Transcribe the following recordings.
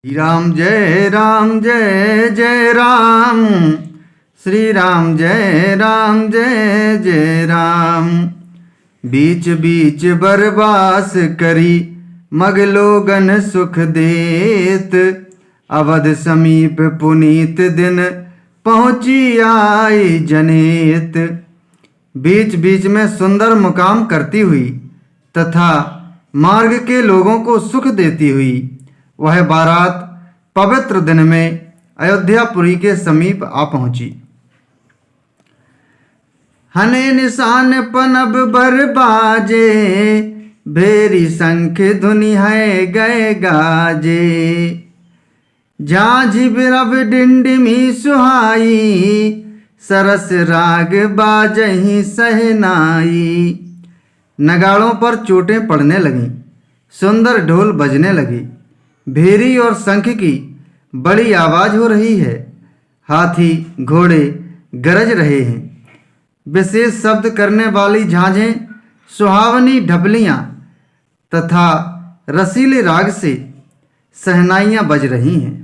राम जय जय राम। श्री राम जय जय राम। बीच बीच बरबास करी मग लोगन सुख देत। अवध समीप पुनीत दिन पहुँची आई जनेत। बीच बीच में सुंदर मुकाम करती हुई तथा मार्ग के लोगों को सुख देती हुई वह बारात पवित्र दिन में अयोध्यापुरी के समीप आ पहुंची। हने निशान पनब बर बाजे, भेरी शंख धुनि है गए गाजे। झांझ बिरब डिंडिमी सुहाई, सरस राग बाजही सहनाई। नगाड़ों पर चोटें पड़ने लगीं, सुंदर ढोल बजने लगी। भेरी और शंख की बड़ी आवाज हो रही है। हाथी घोड़े गरज रहे हैं। विशेष शब्द करने वाली झांझें, सुहावनी ढपलियां तथा रसीले राग से सहनाइयां बज रही हैं।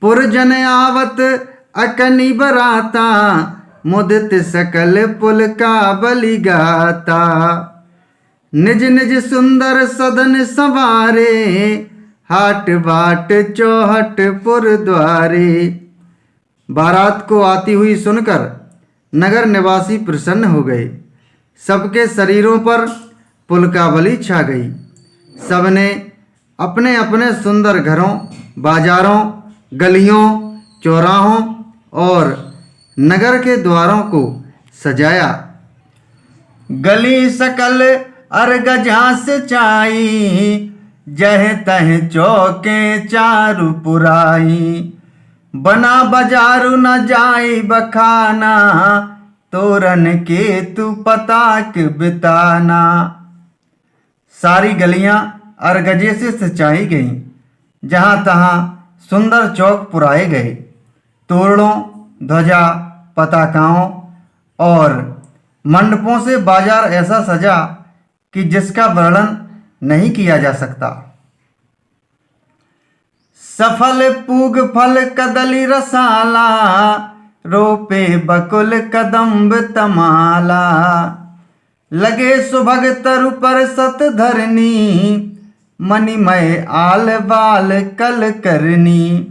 पुरजन आवत अकनी बराता, मुदित सकल पुल का बलि गाता। निज निज सुंदर सदन संवारे, हाट बाट चौहट पुर द्वारे। बारात को आती हुई सुनकर नगर निवासी प्रसन्न हो गए। सबके शरीरों पर पुलकावली छा गई। सबने अपने अपने सुंदर घरों, बाजारों, गलियों, चौराहों और नगर के द्वारों को सजाया। गली सकल अर्ग झांस चाई, जह तह चौके चारु पुराई। बना बाजारू न जाई बखाना, तोरन के तू पताक बिताना। सारी गलियां अरगजे से सजाई गईं। जहां तहां सुंदर चौक पुराए गए। तोरणों, ध्वजा, पताकाओं और मंडपों से बाजार ऐसा सजा कि जिसका वर्णन नहीं किया जा सकता। सफल पूग फल कदली रसाला, रोपे बकुल कदम्ब तमाला। लगे सुभग तरु पर सत धरनी, मणिमय आल बाल कल करनी।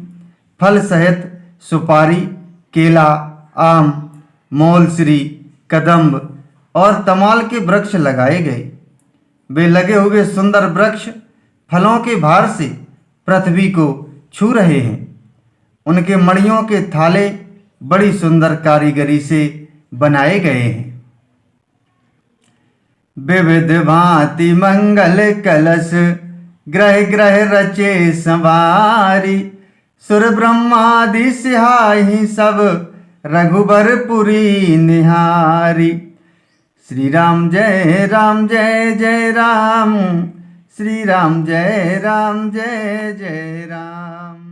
फल सहित सुपारी, केला, आम, मौलश्री, कदम्ब और तमाल के वृक्ष लगाए गए। वे लगे हुए सुंदर वृक्ष फलों के भार से पृथ्वी को छू रहे हैं। उनके मणियों के थाले बड़ी सुंदर कारीगरी से बनाए गए हैं। विविध भांति मंगल कलश, ग्रह ग्रह रचे संवारी। सुर ब्रह्मादि सिहाही सब, रघुबरपुरी निहारी। श्री राम जय जय राम। श्री राम जय जय राम।